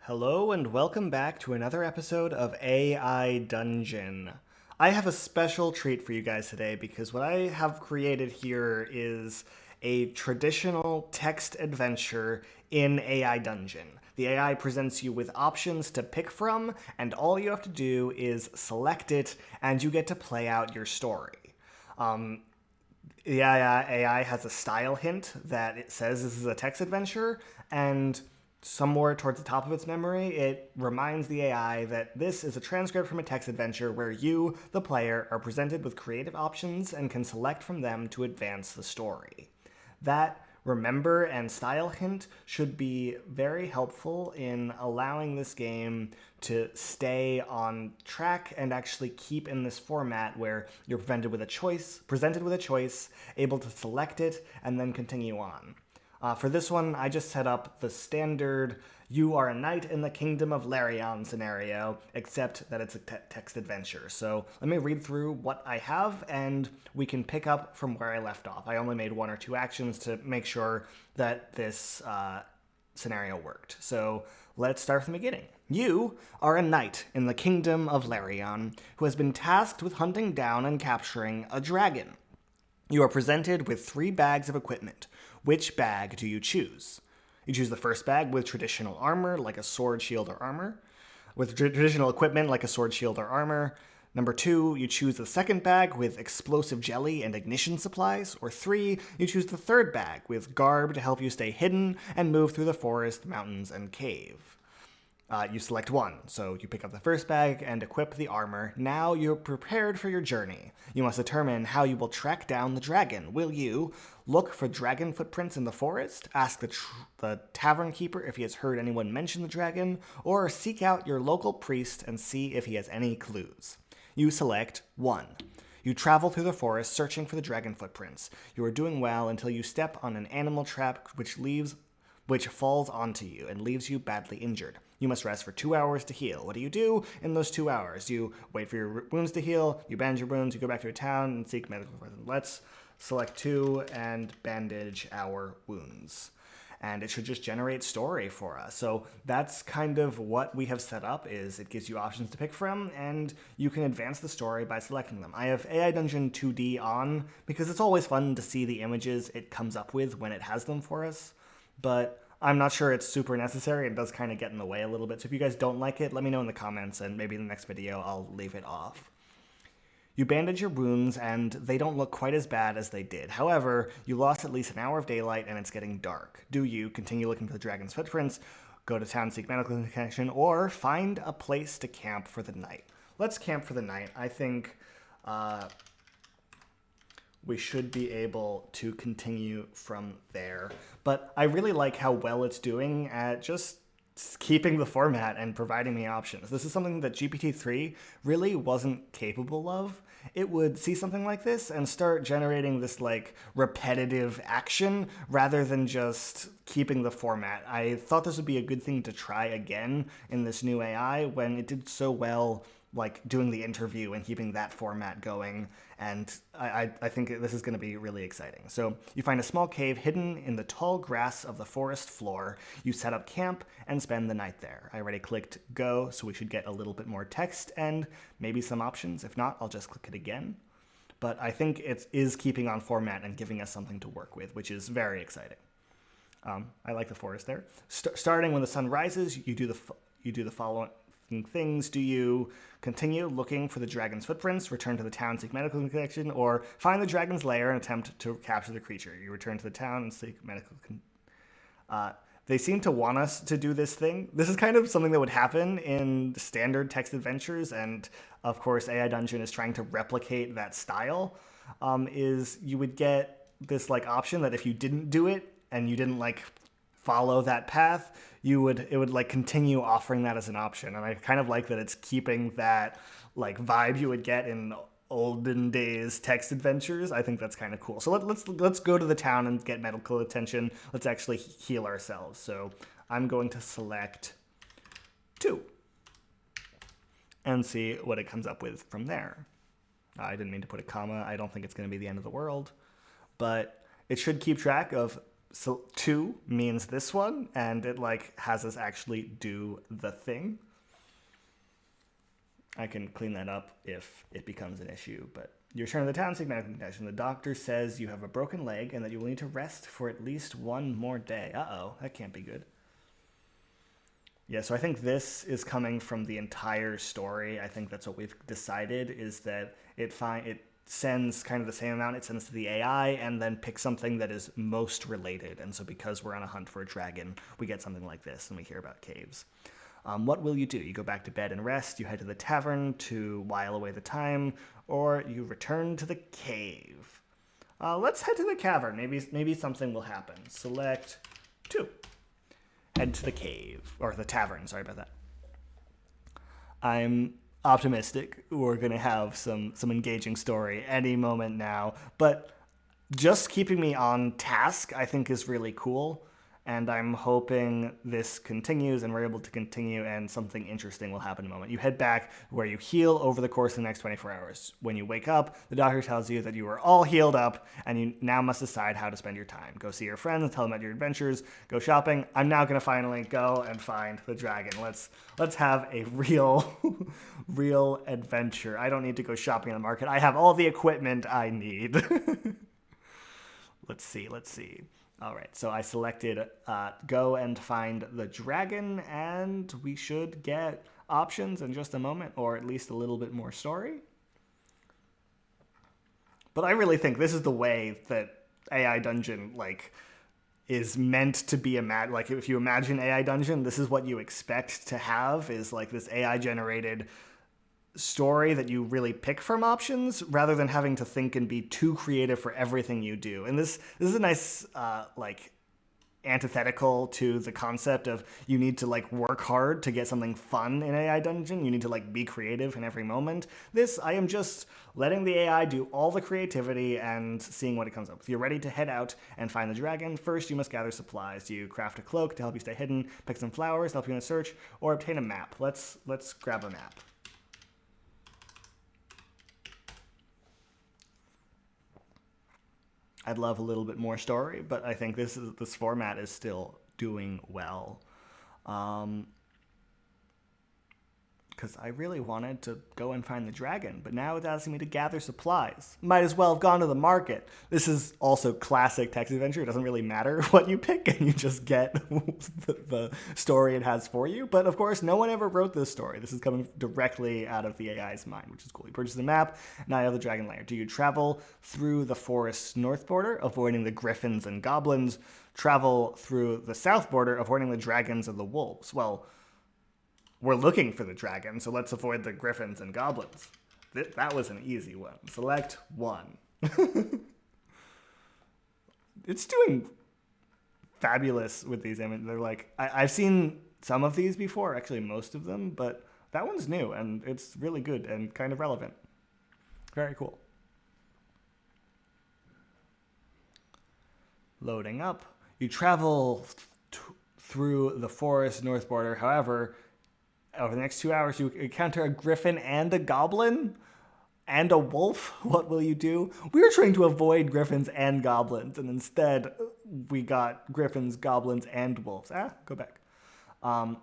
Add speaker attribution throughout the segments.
Speaker 1: Hello and welcome back to another episode of AI Dungeon. I have a special treat for you guys today because what I have created here is a traditional text adventure in AI Dungeon. The AI presents you with options to pick from, and all you have to do is select it, and you get to play out your story. The AI has a style hint that it says this is a text adventure, and somewhere towards the top of its memory, it reminds the AI that this is a transcript from a text adventure where you, the player, are presented with creative options and can select from them to advance the story. That remember and style hint should be very helpful in allowing this game to stay on track and actually keep in this format where you're presented with a choice, able to select it, and then continue on. For this one, I just set up the standard you are a knight in the kingdom of Larion scenario, except that it's a text adventure. So let me read through what I have, and we can pick up from where I left off. I only made one or two actions to make sure that this scenario worked. So let's start from the beginning. You are a knight in the kingdom of Larion who has been tasked with hunting down and capturing a dragon. You are presented with 3 bags of equipment. Which bag do you choose? You choose the first bag with traditional armor, like a sword, shield, or armor. With traditional equipment, like a sword, shield, or armor. Number 2, you choose the second bag with explosive jelly and ignition supplies. Or 3, you choose the third bag with garb to help you stay hidden and move through the forest, mountains, and cave. You select one, so you pick up the first bag and equip the armor. Now you're prepared for your journey. You must determine how you will track down the dragon. Will you look for dragon footprints in the forest, ask the tavern keeper if he has heard anyone mention the dragon, or seek out your local priest and see if he has any clues? You select 1. You travel through the forest searching for the dragon footprints. You are doing well until you step on an animal trap which falls onto you and leaves you badly injured. You must rest for 2 hours to heal. What do you do in those 2 hours? You wait for your wounds to heal, you bandage your wounds, you go back to your town and seek medical support. Let's select 2 and bandage our wounds. And it should just generate story for us. So that's kind of what we have set up. Is it gives you options to pick from, and you can advance the story by selecting them. I have AI Dungeon 2D on because it's always fun to see the images it comes up with when it has them for us. But I'm not sure it's super necessary. It does kind of get in the way a little bit. So if you guys don't like it, let me know in the comments, and maybe in the next video I'll leave it off. You bandage your wounds, and they don't look quite as bad as they did. However, you lost at least an hour of daylight, and it's getting dark. Do you continue looking for the dragon's footprints, go to town, seek medical attention, or find a place to camp for the night? Let's camp for the night. I think we should be able to continue from there. But I really like how well it's doing at just keeping the format and providing me options. This is something that GPT-3 really wasn't capable of. It would see something like this and start generating this like repetitive action rather than just keeping the format. I thought this would be a good thing to try again in this new AI when it did so well like doing the interview and keeping that format going. And I think this is going to be really exciting. So you find a small cave hidden in the tall grass of the forest floor. You set up camp and spend the night there. I already clicked go, so we should get a little bit more text and maybe some options. If not, I'll just click it again. But I think it is keeping on format and giving us something to work with, which is very exciting. I like the forest there. Starting when the sun rises, you do the following things. Do you continue looking for the dragon's footprints, return to the town, seek medical connection, or find the dragon's lair and attempt to capture the creature? You return to the town and seek medical they seem to want us to do this thing. This is kind of something that would happen in standard text adventures, and of course AI Dungeon is trying to replicate that style. Is you would get this like option that if you didn't do it and you didn't like follow that path, it would like continue offering that as an option. And I kind of like that it's keeping that like vibe you would get in olden days text adventures. I think that's kind of cool. So let's go to the town and get medical attention. Let's actually heal ourselves. So I'm going to select 2 and see what it comes up with from there. I didn't mean to put a comma. I don't think it's going to be the end of the world, but it should keep track of So 2 means this one, and it like has us actually do the thing. I can clean that up if it becomes an issue, but you return to the town, seek medical condition. The doctor says you have a broken leg and that you will need to rest for at least one more day. Uh-oh, that can't be good. Yeah, so I think this is coming from the entire story. I think that's what we've decided, is that it sends kind of the same amount it sends to the AI and then picks something that is most related. And so because we're on a hunt for a dragon, we get something like this and we hear about caves. What will you do? You go back to bed and rest, you head to the tavern to while away the time, or you return to the cave. Let's head to the cavern. Maybe something will happen. Select 2. Head to the cave, or the tavern, sorry about that. I'm optimistic we're going to have some engaging story any moment now, but just keeping me on task I think is really cool. And I'm hoping this continues and we're able to continue and something interesting will happen in a moment. You head back where you heal over the course of the next 24 hours. When you wake up, the doctor tells you that you are all healed up and you now must decide how to spend your time. Go see your friends and tell them about your adventures. Go shopping. I'm now going to finally go and find the dragon. Let's have a real adventure. I don't need to go shopping in the market. I have all the equipment I need. Let's see. All right, so I selected go and find the dragon, and we should get options in just a moment, or at least a little bit more story. But I really think this is the way that AI Dungeon is meant to be like if you imagine AI Dungeon, this is what you expect to have, is like this AI generated story that you really pick from options rather than having to think and be too creative for everything you do. And this is a nice antithetical to the concept of you need to work hard to get something fun in AI Dungeon. You need to be creative in every moment. This, I am just letting the AI do all the creativity and seeing what it comes up with. You're ready to head out and find the dragon. First, you must gather supplies. You craft a cloak to help you stay hidden, pick some flowers to help you in a search, or obtain a map. Let's grab a map. I'd love a little bit more story, but I think this format is still doing well. Because I really wanted to go and find the dragon, but now it's asking me to gather supplies. Might as well have gone to the market. This is also classic text adventure. It doesn't really matter what you pick, and you just get the story it has for you. But of course, no one ever wrote this story. This is coming directly out of the AI's mind, which is cool. You purchase the map, now you have the dragon lair. Do you travel through the forest's north border, avoiding the griffins and goblins? Travel through the south border, avoiding the dragons and the wolves? Well, we're looking for the dragon, so let's avoid the griffins and goblins. That was an easy one. Select 1. It's doing fabulous with these images. They're I've seen some of these before, actually most of them, but that one's new, and it's really good and kind of relevant. Very cool. Loading up. You travel through the forest north border, however, over the next 2 hours, you encounter a griffin and a goblin and a wolf. What will you do? We were trying to avoid griffins and goblins, and instead we got griffins, goblins, and wolves. Go back. What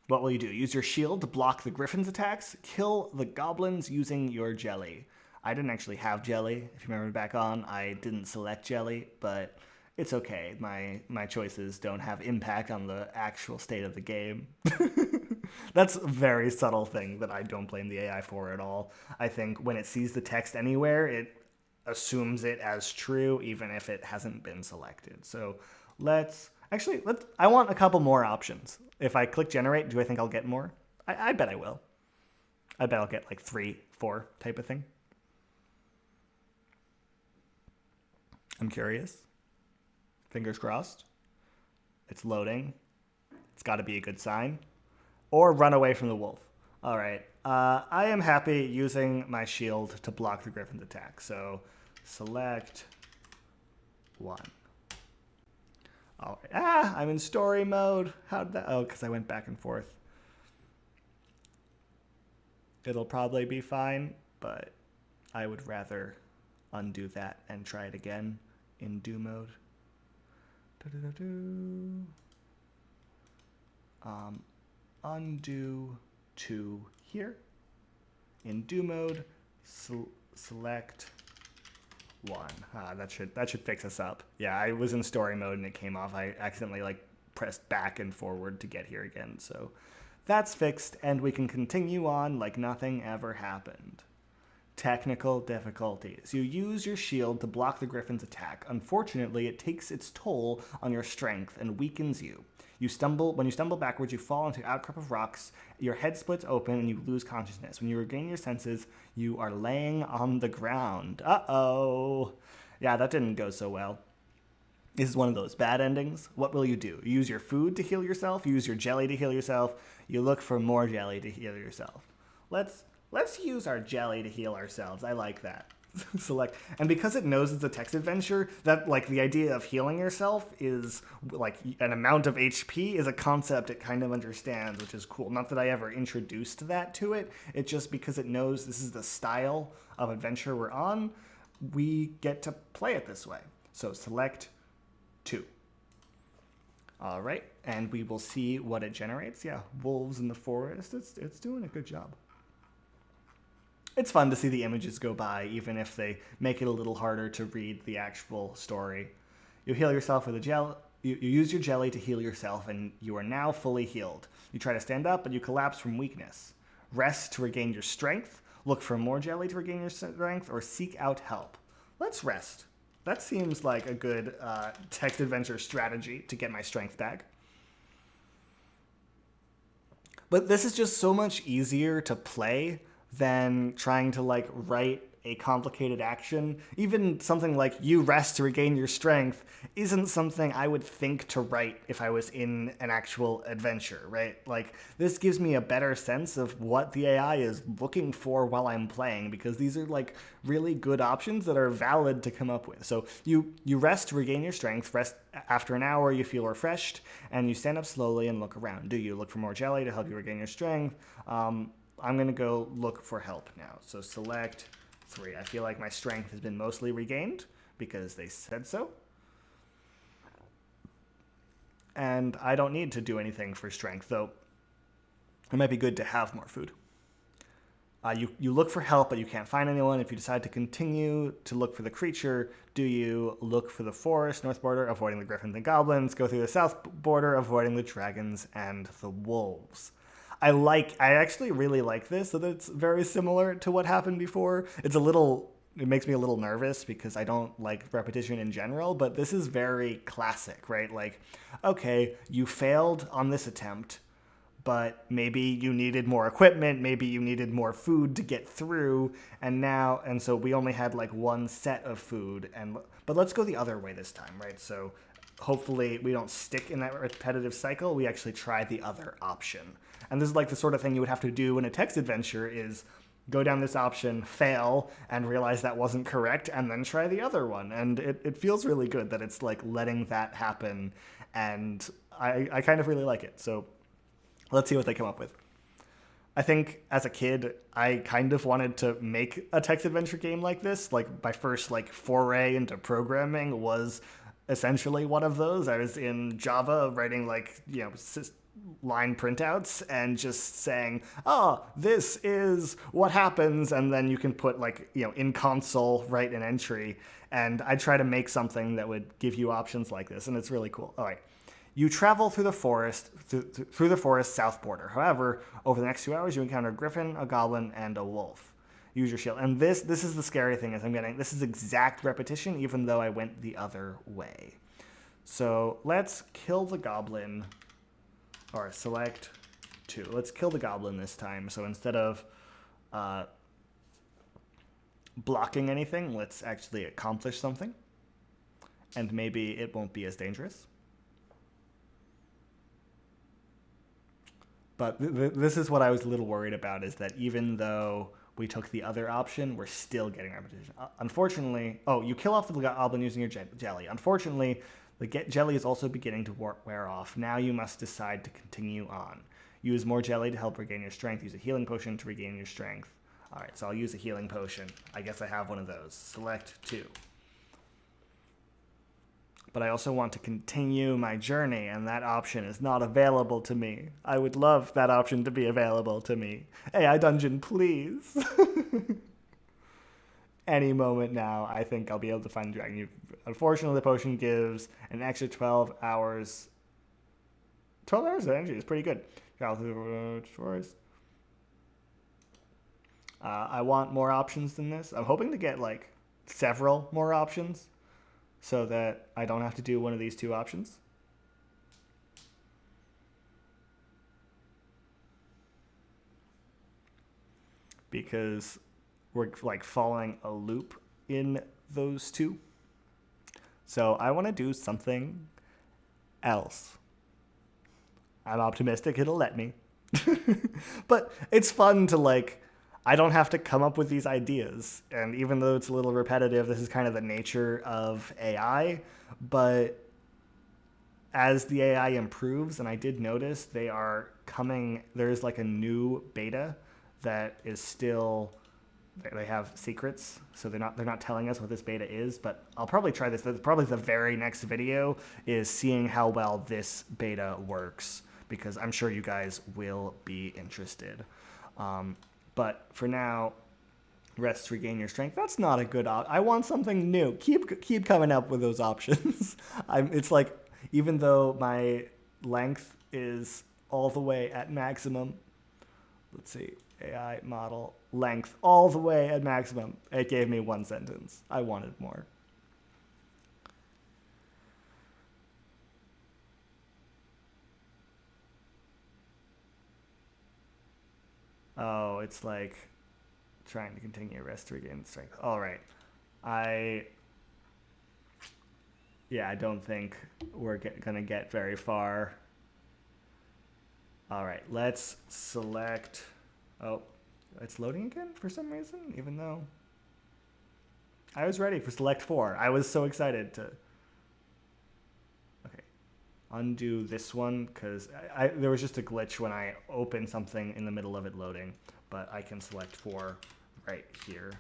Speaker 1: will you do? Use your shield to block the griffin's attacks. Kill the goblins using your jelly. I didn't actually have jelly. If you remember back on, I didn't select jelly, but it's okay. My choices don't have impact on the actual state of the game. That's a very subtle thing that I don't blame the AI for at all. I think when it sees the text anywhere, it assumes it as true, even if it hasn't been selected. So I want a couple more options. If I click generate, do I think I'll get more? I bet I will. I bet I'll get 3, 4 type of thing. I'm curious. Fingers crossed. It's loading. It's got to be a good sign. Or run away from the wolf. All right. I am happy using my shield to block the griffin's attack. So select 1. All right. I'm in story mode. How did that? Oh, because I went back and forth. It'll probably be fine, but I would rather undo that and try it again. in do mode. Undo to here. In do mode, select 1. That should fix us up. Yeah, I was in story mode and it came off. I accidentally pressed back and forward to get here again. So that's fixed, and we can continue on like nothing ever happened. Technical difficulties. You use your shield to block the griffin's attack. Unfortunately, it takes its toll on your strength and weakens you. When you stumble backwards, you fall into an outcrop of rocks, your head splits open, and you lose consciousness. When you regain your senses, you are laying on the ground. Uh-oh. Yeah, that didn't go so well. This is one of those bad endings. What will you do? You use your food to heal yourself, you use your jelly to heal yourself, you look for more jelly to heal yourself. Let's use our jelly to heal ourselves. I like that. Select, and because it knows it's a text adventure, that the idea of healing yourself is an amount of HP is a concept it kind of understands, which is cool. Not that I ever introduced that to it. It's just because it knows this is the style of adventure we're on, we get to play it this way. So select 2. All right, and we will see what it generates. Yeah, wolves in the forest. It's doing a good job. It's fun to see the images go by, even if they make it a little harder to read the actual story. You heal yourself with a gel. You use your jelly to heal yourself, and you are now fully healed. You try to stand up, but you collapse from weakness. Rest to regain your strength. Look for more jelly to regain your strength, or seek out help. Let's rest. That seems like a good text adventure strategy to get my strength back. But this is just so much easier to play than trying to write a complicated action. Even something like you rest to regain your strength isn't something I would think to write if I was in an actual adventure, right? This gives me a better sense of what the AI is looking for while I'm playing, because these are really good options that are valid to come up with. So you rest to regain your strength. Rest after an hour, you feel refreshed, and you stand up slowly and look around. Do you look for more jelly to help you regain your strength? I'm going to go look for help now. So select 3. I feel like my strength has been mostly regained because they said so. And I don't need to do anything for strength, though it might be good to have more food. You look for help, but you can't find anyone. If you decide to continue to look for the creature, do you look for the forest, north border, avoiding the griffins and goblins, go through the south border, avoiding the dragons and the wolves? I actually really like this, so that it's very similar to what happened before. It makes me a little nervous because I don't like repetition in general, but this is very classic, right? Okay, you failed on this attempt, but maybe you needed more equipment, maybe you needed more food to get through, and so we only had one set of food, but let's go the other way this time, right? So hopefully we don't stick in that repetitive cycle, we actually try the other option. And this is the sort of thing you would have to do in a text adventure, is go down this option, fail, and realize that wasn't correct, and then try the other one. And it feels really good that it's letting that happen, and I kind of really like it. So let's see what they come up with. I think as a kid, I kind of wanted to make a text adventure game like this. My first foray into programming was essentially one of those. I was in Java writing line printouts and just saying, this is what happens, and then you can put in console write an entry, and I try to make something that would give you options like this, and it's really cool. All right. You travel through the forest south border. However, over the next 2 hours, you encounter a griffin, a goblin, and a wolf. Use your shield. And this is the scary thing, is this is exact repetition, even though I went the other way. So let's kill the goblin, or select 2. Let's kill the goblin this time. So instead of blocking anything, let's actually accomplish something. And maybe it won't be as dangerous. But this is what I was a little worried about, is that even though we took the other option, we're still getting repetition. Unfortunately, you kill off the goblin using your jelly. Unfortunately, the jelly is also beginning to wear off. Now you must decide to continue on. Use more jelly to help regain your strength. Use a healing potion to regain your strength. All right, so I'll use a healing potion. I guess I have one of those. Select 2. but I also want to continue my journey, and that option is not available to me. I would love that option to be available to me. AI Dungeon, please. Any moment now, I think I'll be able to find the dragon. Unfortunately, the potion gives an extra 12 hours. 12 hours of energy is pretty good. Travel through the forest. I want more options than this. I'm hoping to get like several more options so that I don't have to do one of these two options. Because we're like following a loop in those two. So I want to do something else. I'm optimistic it'll let me. But it's fun to like, I don't have to come up with these ideas. And even though it's a little repetitive, this is kind of the nature of AI. But as the AI improves, and I did notice they are coming, there's like a new beta that is still, they have secrets, so they're not telling us what this beta is, but I'll probably try this. Probably the very next video is seeing how well this beta works, because I'm sure you guys will be interested. But for now, rest to regain your strength. That's not a good I want something new. Keep coming up with those options. It's like, even though my length is all the way at maximum, let's see, AI model length all the way at maximum, it gave me one sentence. I wanted more. Oh, it's like trying to continue rest to regain strength. All right. I don't think we're gonna get very far. All right, let's select. Oh, it's loading again for some reason, even though I was ready for select 4. I was so excited to. Okay, undo this one, because there was just a glitch when I opened something in the middle of it loading, but I can select 4 right here.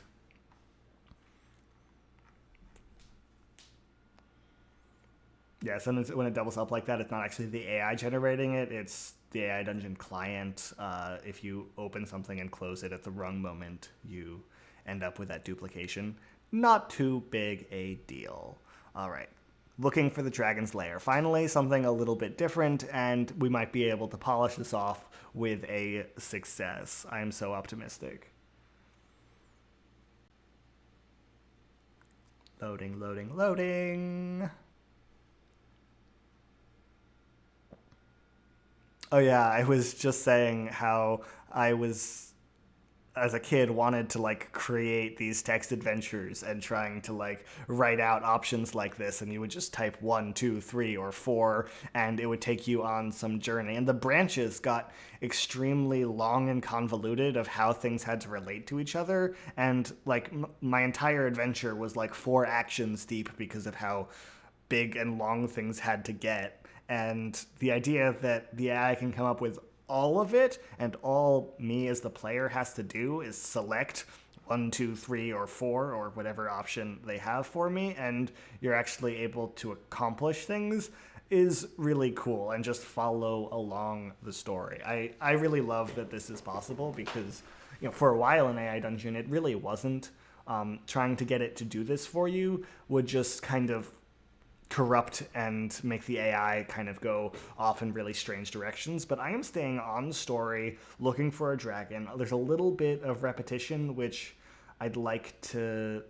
Speaker 1: Yeah, sometimes when it doubles up like that, it's not actually the AI generating it, it's the AI Dungeon client. If you open something and close it at the wrong moment, you end up with that duplication. Not too big a deal. All right, looking for the Dragon's Lair. Finally, something a little bit different, and we might be able to polish this off with a success. I am so optimistic. Loading, loading, loading. Oh yeah, I was just saying how I was, as a kid, wanted to like create these text adventures and trying to like write out options like this, and you would just type 1, 2, 3, or 4, and it would take you on some journey. And the branches got extremely long and convoluted of how things had to relate to each other, and like my entire adventure was like 4 actions deep because of how big and long things had to get. And the idea that the AI can come up with all of it, and all me as the player has to do is select 1, 2, 3, or 4, or whatever option they have for me, and you're actually able to accomplish things, is really cool, and just follow along the story. I really love that this is possible, because for a while in AI Dungeon, it really wasn't. Trying to get it to do this for you would just kind of corrupt and make the AI kind of go off in really strange directions. But I am staying on the story, looking for a dragon. There's a little bit of repetition, which I'd like to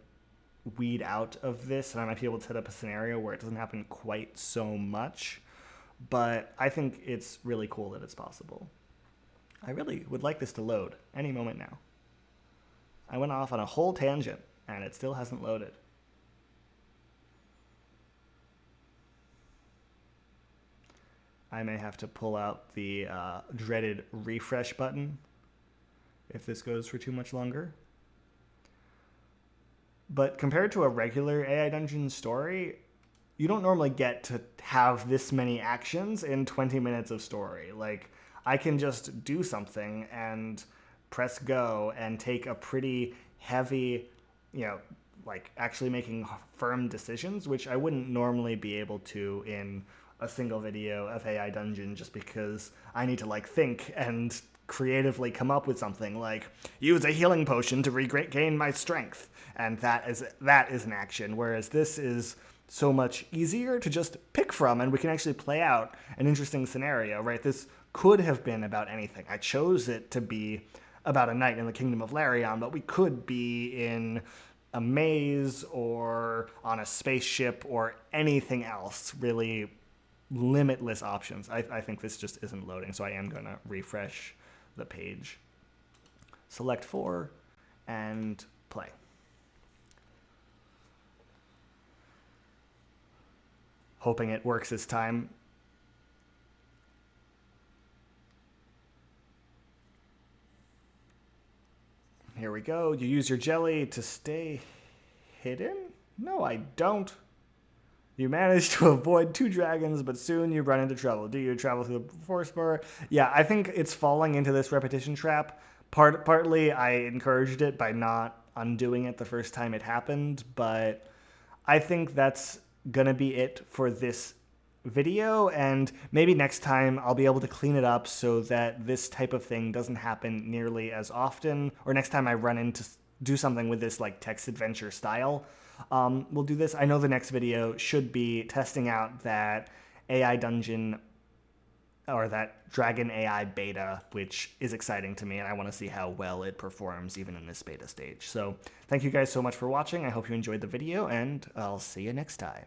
Speaker 1: weed out of this, and I might be able to set up a scenario where it doesn't happen quite so much. But I think it's really cool that it's possible. I really would like this to load any moment now. I went off on a whole tangent, and it still hasn't loaded. I may have to pull out the dreaded refresh button if this goes for too much longer. But compared to a regular AI Dungeon story, you don't normally get to have this many actions in 20 minutes of story. Like, I can just do something and press go and take a pretty heavy, like actually making firm decisions, which I wouldn't normally be able to in a single video of AI Dungeon, just because I need to like think and creatively come up with something like use a healing potion to regain my strength, and that is an action, whereas this is so much easier to just pick from, and we can actually play out an interesting scenario, right? This could have been about anything. I chose it to be about a knight in the Kingdom of Larion, but we could be in a maze or on a spaceship or anything else. Really limitless options. I think this just isn't loading, so I am going to refresh the page. Select 4 and play. Hoping it works this time. Here we go. You use your jelly to stay hidden? No, I don't. You manage to avoid 2 dragons, but soon you run into trouble. Do you travel through the forest bar? Yeah, I think it's falling into this repetition trap. Partly I encouraged it by not undoing it the first time it happened, but I think that's gonna be it for this video, and maybe next time I'll be able to clean it up so that this type of thing doesn't happen nearly as often, or next time I run into do something with this like text adventure style, we'll do this. I know the next video should be testing out that AI Dungeon or that Dragon AI beta, which is exciting to me, and I want to see how well it performs even in this beta stage. So thank you guys so much for watching. I hope you enjoyed the video, and I'll see you next time.